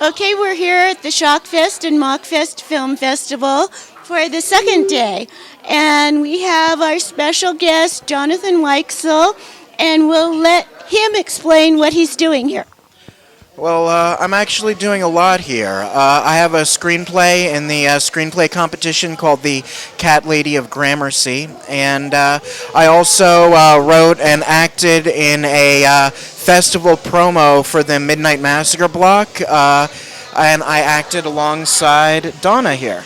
Okay, we're here at the Shockfest and Mockfest Film Festival for the second day. And we have our special guest, Jonathan Weichsel, and we'll let him explain what he's doing here. Well, I'm actually doing a lot here. I have a screenplay in the screenplay competition called the Catlady of Gramercy, and I also wrote and acted in a festival promo for the Midnight Massacre block, and I acted alongside Donna here.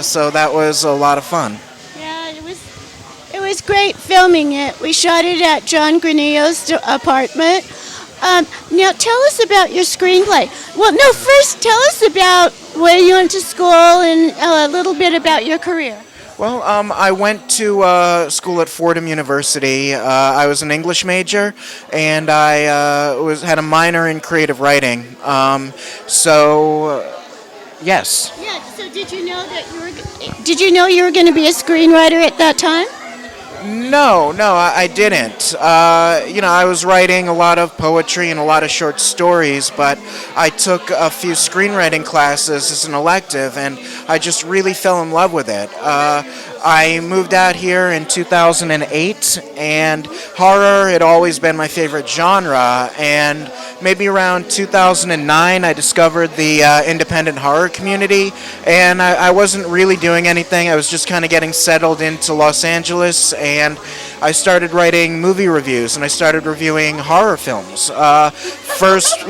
So that was a lot of fun. Yeah, it was great filming it. We shot it at John Granillo's apartment. Now tell us about your screenplay. Well, no, first tell us about where you went to school and a little bit about your career. Well, I went to school at Fordham University. I was an English major, and I had a minor in creative writing. Yes. Yeah. So did you know you were going to be a screenwriter at that time? No, I didn't. I was writing a lot of poetry and a lot of short stories, but I took a few screenwriting classes as an elective, and I just really fell in love with it. I moved out here in 2008, and horror had always been my favorite genre, and maybe around 2009 I discovered the independent horror community, and I wasn't really doing anything. I was just kind of getting settled into Los Angeles, and I started writing movie reviews, and I started reviewing horror films. First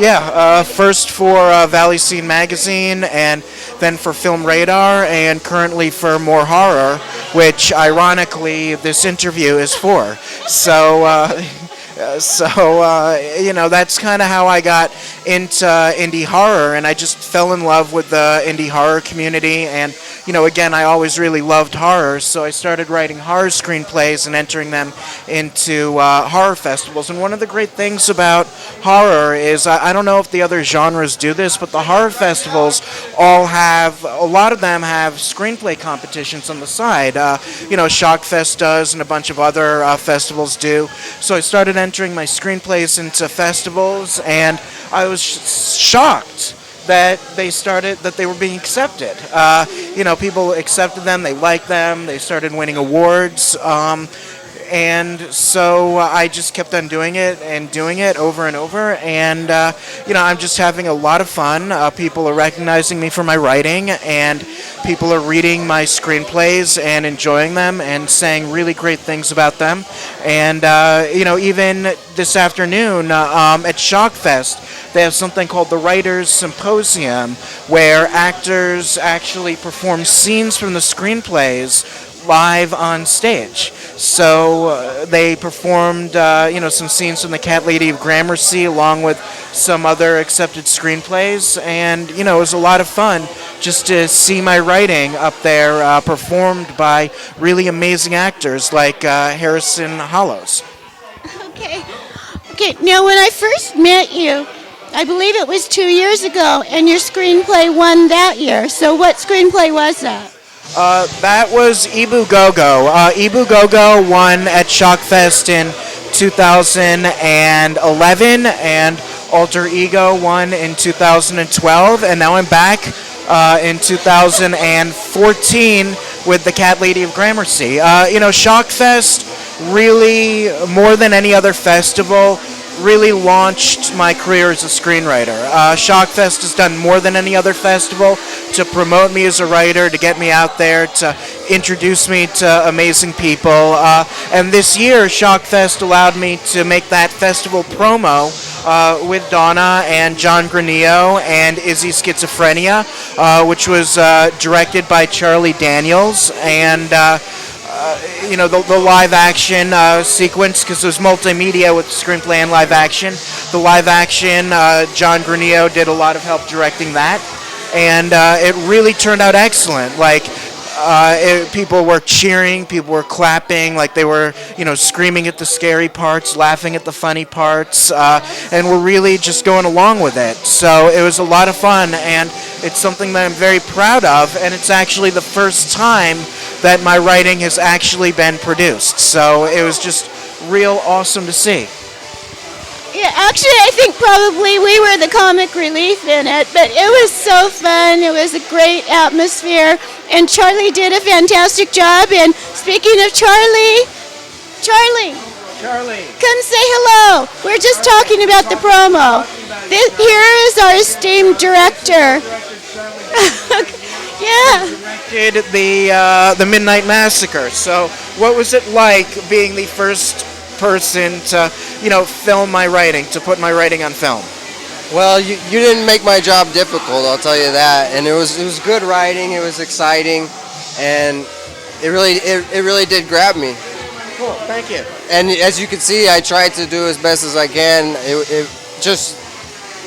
for Valley Scene magazine, and then for Film Radar, and currently for MoreHorror, which ironically this interview is for. So that's kind of how I got into indie horror, and I just fell in love with the indie horror community. And again, I always really loved horror, so I started writing horror screenplays and entering them into horror festivals. And one of the great things about horror is, I don't know if the other genres do this, but the horror festivals a lot of them have screenplay competitions on the side. Shockfest does, and a bunch of other festivals do. So I started entering my screenplays into festivals, and I was shocked that they were being accepted. People accepted them, they liked them, they started winning awards, and so I just kept on doing it over and over, and I'm just having a lot of fun. People are recognizing me for my writing, and people are reading my screenplays and enjoying them and saying really great things about them. And even this afternoon at Shockfest, they have something called the Writers' Symposium, where actors actually perform scenes from the screenplays live on stage. So they performed, some scenes from the Catlady of Gramercy along with some other accepted screenplays, and it was a lot of fun just to see my writing up there performed by really amazing actors like Harrison Hollows. Okay. Now, when I first met you, I believe it was 2 years ago, and your screenplay won that year. So what screenplay was that? That was Ibu Gogo. Ibu Gogo won at Shockfest in 2011, and Alter Ego won in 2012, and now I'm back in 2014 with the Catlady of Gramercy. Shockfest really, more than any other festival, really launched my career as a screenwriter. Shockfest has done more than any other festival to promote me as a writer, to get me out there, to introduce me to amazing people. And this year, Shockfest allowed me to make that festival promo with Donna and John Granillo and Izzy Schizophrenia, which was directed by Charlie Daniels, and the live action sequence, because there's multimedia with screenplay and live action. The live action, John Granillo did a lot of help directing that, and it really turned out excellent. People were cheering, people were clapping, like they were, screaming at the scary parts, laughing at the funny parts, and were really just going along with it. So it was a lot of fun, and it's something that I'm very proud of, and it's actually the first time that my writing has actually been produced. So it was just real awesome to see. Yeah, actually, I think probably we were the comic relief in it, but it was so fun. It was a great atmosphere, and Charlie did a fantastic job. And speaking of Charlie, Charlie. come say hello. We're just talking about the promo. Here is our esteemed director. Yeah. Directed the Midnight Massacre. So, what was it like being the first person to, film my writing, to put my writing on film? Well, you didn't make my job difficult, I'll tell you that. And it was good writing. It was exciting, and it really did grab me. Cool, thank you. And as you can see, I tried to do as best as I can.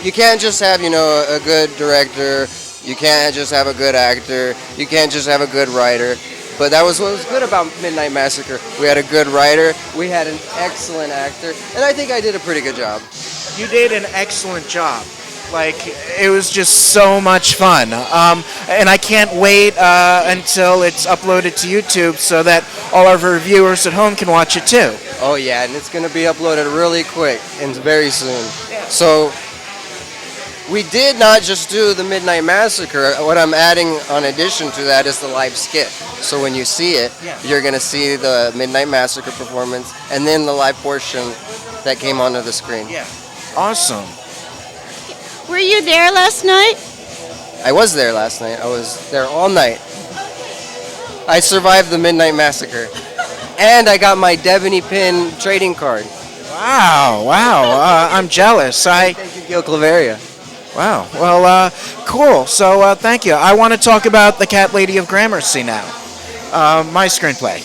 You can't just have a good director. You can't just have a good actor. You can't just have a good writer. But that was what was good about Midnight Massacre. We had a good writer. We had an excellent actor, and I think I did a pretty good job. You did an excellent job. Like, it was just so much fun. And I can't wait until it's uploaded to YouTube so that all of our viewers at home can watch it too. Oh yeah, and it's going to be uploaded really quick and very soon. Yeah. So we did not just do the Midnight Massacre. What I'm adding on addition to that is the live skit. So when you see it, you're going to see the Midnight Massacre performance and then the live portion that came onto the screen. Yeah. Awesome. Were you there last night? I was there last night. I was there all night. I survived the Midnight Massacre. And I got my Debony Pin trading card. Wow. I'm jealous. Thank you, Gil Claveria. Wow. Well, cool. So, thank you. I want to talk about the Catlady of Gramercy now. My screenplay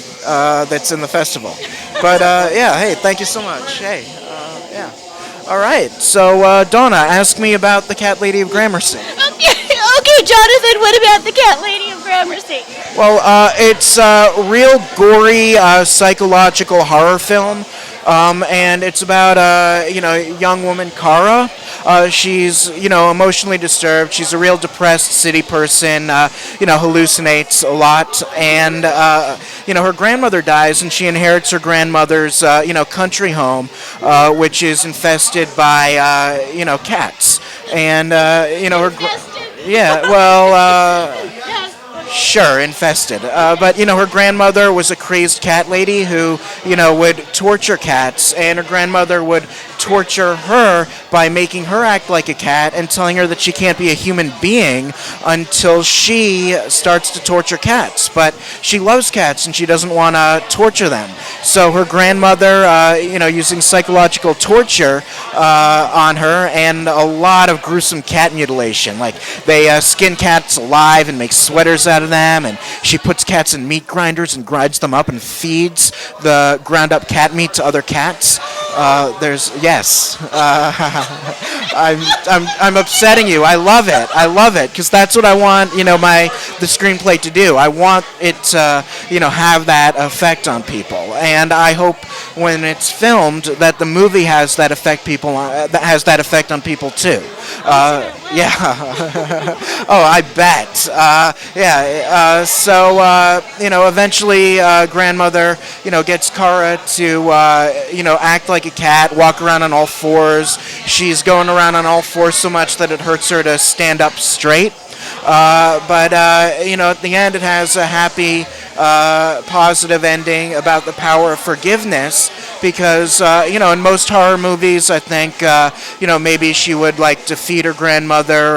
that's in the festival. But, hey, thank you so much. Hey, yeah. All right. So, Donna, ask me about the Catlady of Gramercy. Okay, Jonathan, what about the Catlady of Gramercy? Well, it's a real gory psychological horror film. And it's about a young woman, Cara. She's emotionally disturbed. She's a real depressed city person. Hallucinates a lot, and her grandmother dies, and she inherits her grandmother's country home, which is infested by cats, and Sure, infested. But her grandmother was a crazed cat lady who, would torture cats, and her grandmother would torture her by making her act like a cat and telling her that she can't be a human being until she starts to torture cats. But she loves cats and she doesn't want to torture them. So her grandmother, using psychological torture on her and a lot of gruesome cat mutilation. Like, they skin cats alive and make sweaters out of them, and she puts cats in meat grinders and grinds them up and feeds the ground up cat meat to other cats. I'm upsetting you. I love it because that's what I want the screenplay to do. I want it to have that effect on people, and I hope when it's filmed that the movie has that effect on people too. Oh, I bet. So eventually grandmother gets Cara to act like a cat, walk around on all fours. She's going around on all fours so much that it hurts her to stand up straight. But at the end it has a happy, positive ending about the power of forgiveness because, in most horror movies, I think, maybe she would, defeat her grandmother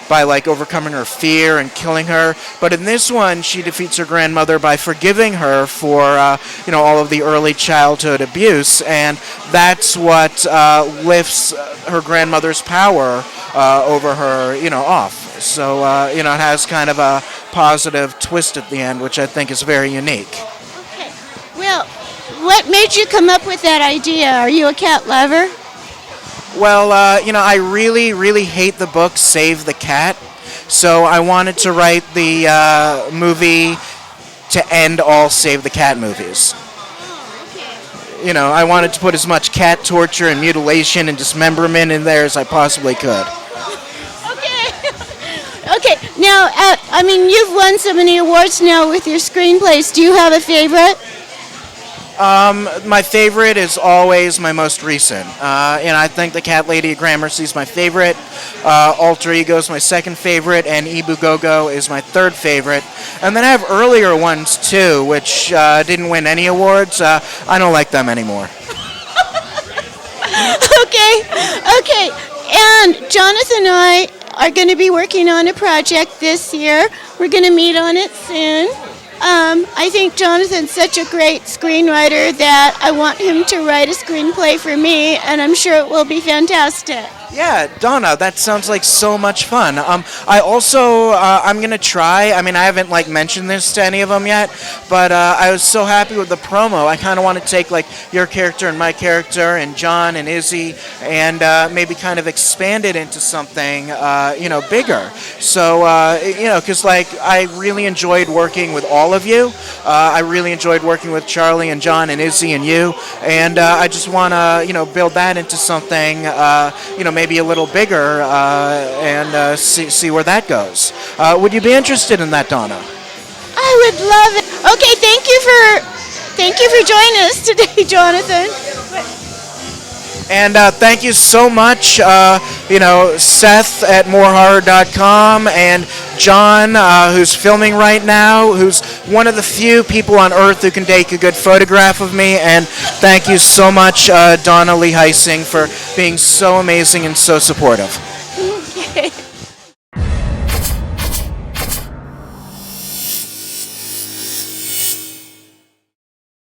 by, overcoming her fear and killing her. But in this one, she defeats her grandmother by forgiving her for, all of the early childhood abuse, and that's what lifts her grandmother's power over her, off. So, it has kind of a positive twist at the end, which I think is very unique. Okay. Well, what made you come up with that idea? Are you a cat lover? Well, I really, really hate the book Save the Cat, so I wanted to write the movie to end all Save the Cat movies. Oh, okay. I wanted to put as much cat torture and mutilation and dismemberment in there as I possibly could. Okay, now, you've won so many awards now with your screenplays. Do you have a favorite? My favorite is always my most recent. And I think the Catlady at Gramercy is my favorite. Alter Ego is my second favorite, and Ibu Gogo is my third favorite. And then I have earlier ones too, which didn't win any awards. I don't like them anymore. Okay. And Jonathan and I are going to be working on a project this year. We're going to meet on it soon. I think Jonathan's such a great screenwriter that I want him to write a screenplay for me, and I'm sure it will be fantastic. Yeah, Donna, that sounds like so much fun. I also, I'm gonna try. I mean, I haven't like mentioned this to any of them yet, but I was so happy with the promo. I kind of want to take like your character and my character and John and Izzy, and maybe kind of expand it into something, bigger. So, because like I really enjoyed working with all of you. I really enjoyed working with Charlie and John and Izzy and you, and I just want to, build that into something, maybe a little bigger, and see where that goes. Would you be interested in that, Donna? I would love it. Okay, thank you for joining us today, Jonathan. And thank you so much, Seth at MoreHorror.com, and John, who's filming right now, who's one of the few people on Earth who can take a good photograph of me. And thank you so much, Donna Lee Heising, for being so amazing and so supportive.